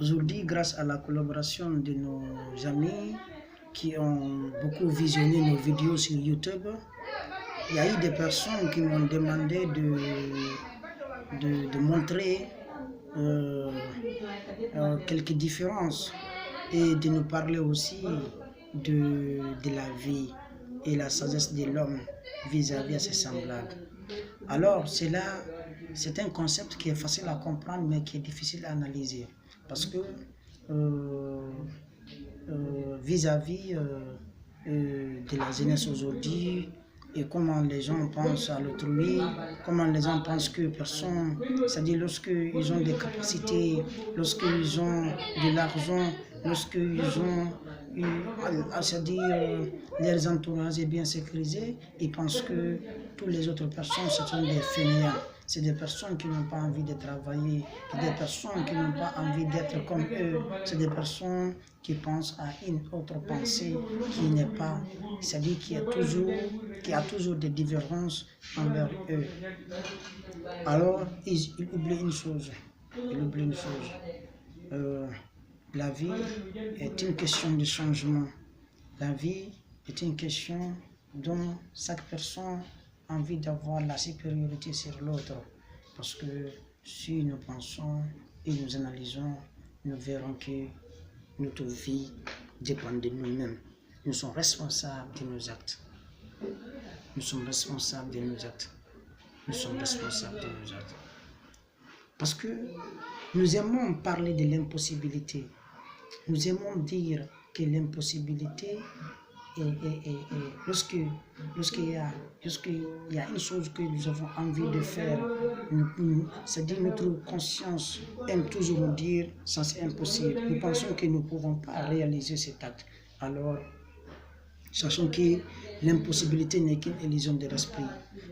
Aujourd'hui, grâce à la collaboration de nos amis qui ont beaucoup visionné nos vidéos sur YouTube, il y a eu des personnes qui m'ont demandé de montrer quelques différences et de nous parler aussi de la vie et la sagesse de l'homme vis-à-vis de ses semblables. Alors, c'est un concept qui est facile à comprendre, mais qui est difficile à analyser. Parce que vis-à-vis de la jeunesse aujourd'hui, et comment les gens pensent à l'autrui, comment les gens pensent que personne, c'est-à-dire lorsqu'ils ont des capacités, lorsqu'ils ont de l'argent, lorsqu'ils ont, c'est-à-dire leurs entourages est bien sécurisé, ils pensent que toutes les autres personnes, ce sont des fainéants. C'est des personnes qui n'ont pas envie de travailler, des personnes qui n'ont pas envie d'être comme eux, c'est des personnes qui pensent à une autre pensée qui n'est pas, c'est-à-dire qui a toujours des différences envers eux. Alors, ils oublient une chose, la vie est une question de changement. La vie est une question dont chaque personne a envie d'avoir la supériorité sur l'autre. Parce que si nous pensons et nous analysons, nous verrons que notre vie dépend de nous-mêmes. Nous sommes responsables de nos actes. Nous sommes responsables de nos actes. Nous sommes responsables de nos actes. Parce que nous aimons parler de l'impossibilité. Nous aimons dire que l'impossibilité lorsqu'il y a une chose que nous avons envie de faire, c'est-à-dire notre conscience aime toujours nous dire ça c'est impossible. Nous pensons que nous ne pouvons pas réaliser cet acte. Alors, sachant que l'impossibilité n'est qu'une illusion de l'esprit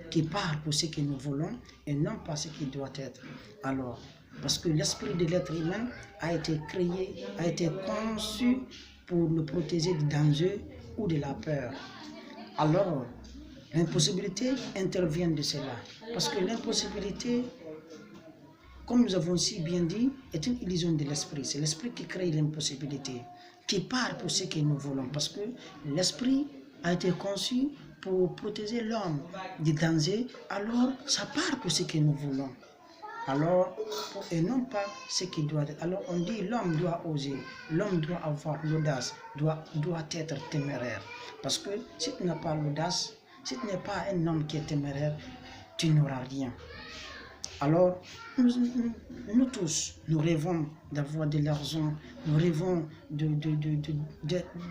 qui part pour ce que nous voulons et non pas ce qui doit être. Alors, parce que l'esprit de l'être humain a été créé, a été conçu pour nous protéger du danger ou de la peur. Alors, l'impossibilité intervient de cela. Parce que l'impossibilité, comme nous avons si bien dit, est une illusion de l'esprit. C'est l'esprit qui crée l'impossibilité, qui part pour ce que nous voulons. Parce que l'esprit a été conçu pour protéger l'homme du danger, alors ça part pour ce que nous voulons. Alors, et non pas ce qui doit être. Alors on dit l'homme doit oser, l'homme doit avoir l'audace, doit être téméraire. Parce que si tu n'as pas l'audace, si tu n'es pas un homme qui est téméraire, tu n'auras rien. Alors, nous tous, nous rêvons d'avoir de l'argent, nous rêvons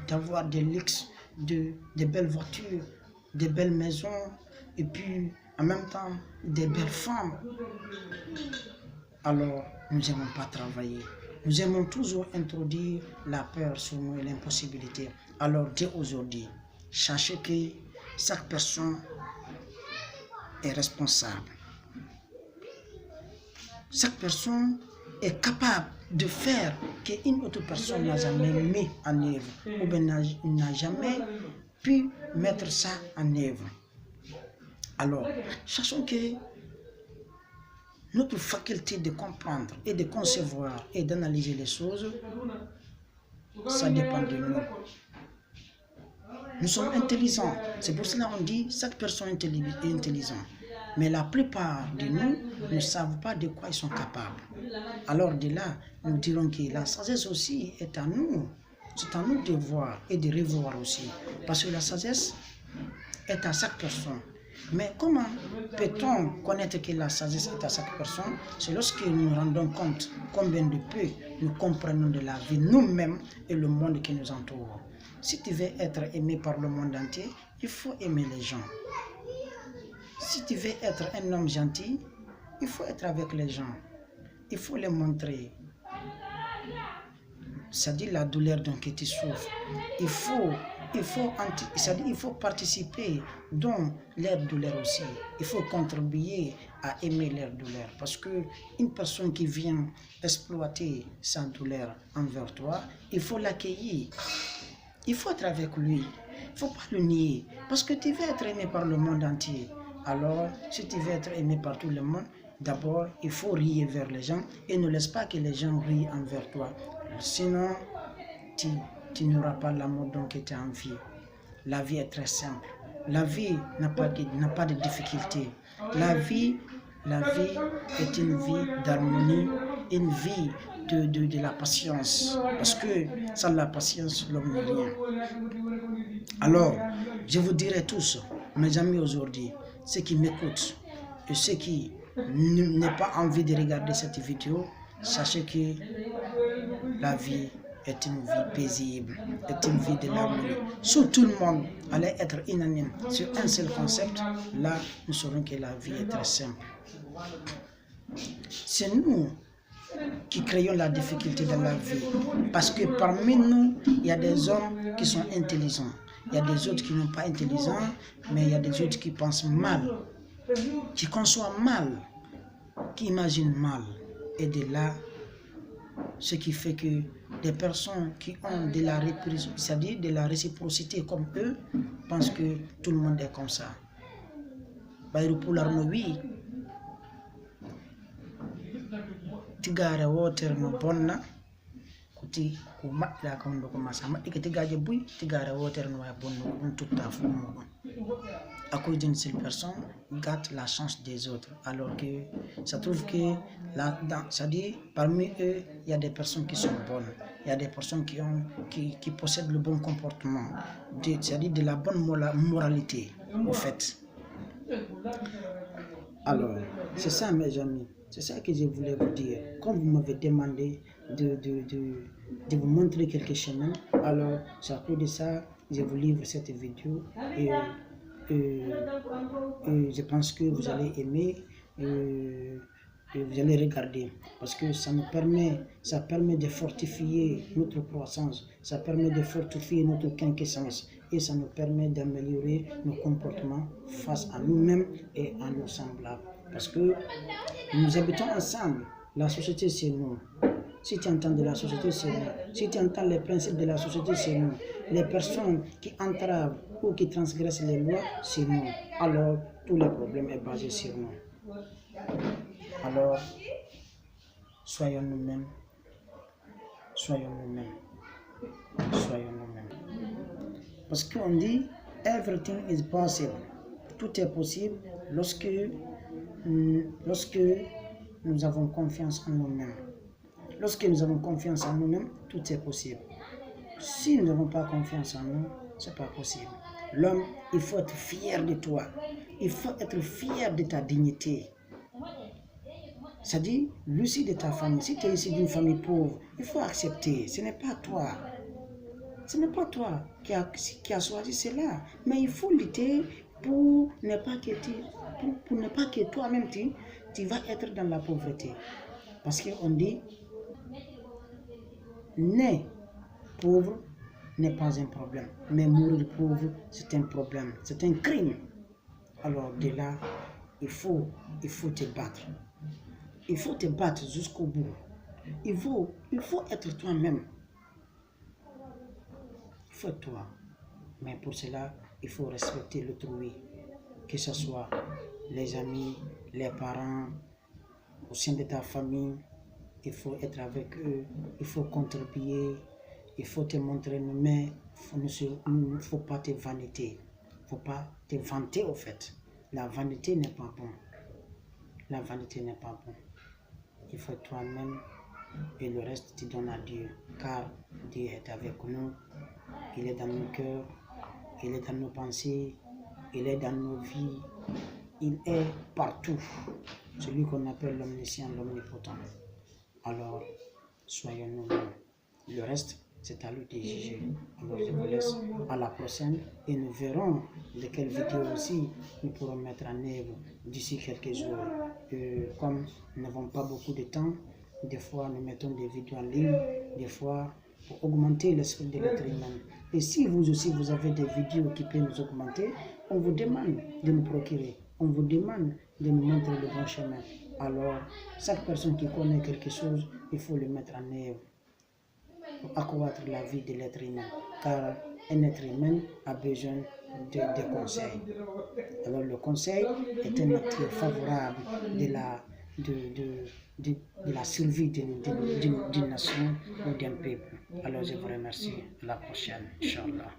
d'avoir des luxes, de belles voitures, de belles maisons, et puis en même temps des belles femmes. Alors, nous n'aimons pas travailler. Nous aimons toujours introduire la peur sur nous et l'impossibilité. Alors, dès aujourd'hui, sachez que chaque personne est responsable. Chaque personne est capable de faire qu'une autre personne n'a jamais mis en œuvre ou bien n'a jamais pu mettre ça en œuvre. Alors, sachons que notre faculté de comprendre et de concevoir et d'analyser les choses, ça dépend de nous. Nous sommes intelligents. C'est pour cela qu'on dit chaque personne est intelligente. Mais la plupart de nous ne savent pas de quoi ils sont capables. Alors de là, nous dirons que la sagesse aussi est à nous. C'est à nous de voir et de revoir aussi. Parce que la sagesse est à chaque personne. Mais comment peut-on connaître que la sagesse est à chaque personne? C'est lorsque nous nous rendons compte combien de peu nous comprenons de la vie, nous-mêmes et le monde qui nous entoure. Si tu veux être aimé par le monde entier, il faut aimer les gens. Si tu veux être un homme gentil, il faut être avec les gens. Il faut les montrer. C'est-à-dire la douleur dont tu souffres. Il faut participer dans leur douleur aussi. Il faut contribuer à aimer leur douleur. Parce qu'une personne qui vient exploiter sa douleur envers toi, il faut l'accueillir. Il faut être avec lui. Il ne faut pas le nier. Parce que tu veux être aimé par le monde entier. Alors, si tu veux être aimé par tout le monde, d'abord, il faut rire vers les gens et ne laisse pas que les gens rient envers toi. Sinon, tu n'auras pas l'amour dont tu as envie. La vie est très simple. La vie n'a pas de difficultés. La vie est une vie d'harmonie, une vie de la patience. Parce que sans la patience, l'homme n'est rien. Alors, je vous dirai tous, mes amis aujourd'hui, ceux qui m'écoutent et ceux qui n'ont pas envie de regarder cette vidéo, sachez que la vie est une vie paisible, est une vie de l'harmonie. Si tout le monde allait être unanime sur un seul concept, là, nous saurons que la vie est très simple. C'est nous qui créons la difficulté dans la vie. Parce que parmi nous, il y a des hommes qui sont intelligents. Il y a des autres qui n'ont pas intelligents, mais il y a des autres qui pensent mal, qui conçoivent mal, qui imaginent mal. Et de là, ce qui fait que des personnes qui ont c'est-à-dire de la réciprocité comme eux, pensent que tout le monde est comme ça. Pour l'arme, oui. Tigare water no bonna kuti ko matla kam do ko masa matti ke tigaje buy tigare water no way bonno on tutta fu mo à cause d'une seule personne gâte la chance des autres alors que ça trouve que c'est-à-dire parmi eux il y a des personnes qui sont bonnes, il y a des personnes qui possèdent le bon comportement, c'est-à-dire de la bonne moralité au fait. Alors c'est ça mes amis. C'est ça que je voulais vous dire. Comme vous m'avez demandé de vous montrer quelques chemins, alors c'est à cause de ça je vous livre cette vidéo et je pense que vous allez aimer et vous allez regarder parce que ça permet de fortifier notre croissance, ça permet de fortifier notre quinquessence et ça nous permet d'améliorer nos comportements face à nous-mêmes et à nos semblables. Parce que nous habitons ensemble. La société, c'est nous. Si tu entends de la société, c'est nous. Si tu entends les principes de la société, c'est nous. Les personnes qui entravent ou qui transgressent les lois, c'est nous. Alors, tous les problèmes sont basés sur nous. Alors, soyons nous-mêmes. Soyons nous-mêmes. Soyons nous-mêmes. Parce qu'on dit, everything is possible. Tout est possible lorsque nous avons confiance en nous-mêmes. Lorsque nous avons confiance en nous-mêmes, tout est possible. Si nous n'avons pas confiance en nous, ce n'est pas possible. L'homme, il faut être fier de toi. Il faut être fier de ta dignité. C'est-à-dire, lui de ta famille. Si tu es issu d'une famille pauvre, il faut accepter. Ce n'est pas toi. Ce n'est pas toi qui a choisi cela. Mais il faut lutter pour ne pas que toi-même tu vas être dans la pauvreté. Parce qu'on dit, né pauvre n'est pas un problème, mais mourir pauvre, c'est un problème, c'est un crime. Alors de là, il faut te battre. Il faut te battre jusqu'au bout. Il faut être toi-même. Il faut être toi. Mais pour cela, il faut respecter l'autrui. Que ce soit les amis, les parents, au sein de ta famille, il faut être avec eux, il faut contribuer, il faut te montrer, mais il ne faut pas te vaniter, il ne faut pas te vanter au fait. La vanité n'est pas bon. La vanité n'est pas bon. Il faut toi-même et le reste tu donnes à Dieu, car Dieu est avec nous, il est dans nos cœurs, il est dans nos pensées, il est dans nos vies, il est partout, celui qu'on appelle l'omniscient, l'omnipotent. Alors, soyons nous-mêmes. Le reste, c'est à lui de juger. Alors, je vous laisse à la prochaine et nous verrons de quelle vidéo aussi nous pourrons mettre en œuvre d'ici quelques jours. Comme nous n'avons pas beaucoup de temps, des fois nous mettons des vidéos en ligne, des fois pour augmenter l'esprit de l'être humain. Et si vous aussi vous avez des vidéos qui peuvent nous augmenter, on vous demande de nous procurer, on vous demande de nous montrer le bon chemin. Alors, chaque personne qui connaît quelque chose, il faut le mettre en œuvre pour accroître la vie de l'être humain. Car un être humain a besoin de conseils. Alors, le conseil est un acte favorable de la survie d'une nation ou d'un peuple. Alors je vous remercie. À la prochaine, Inch'Allah.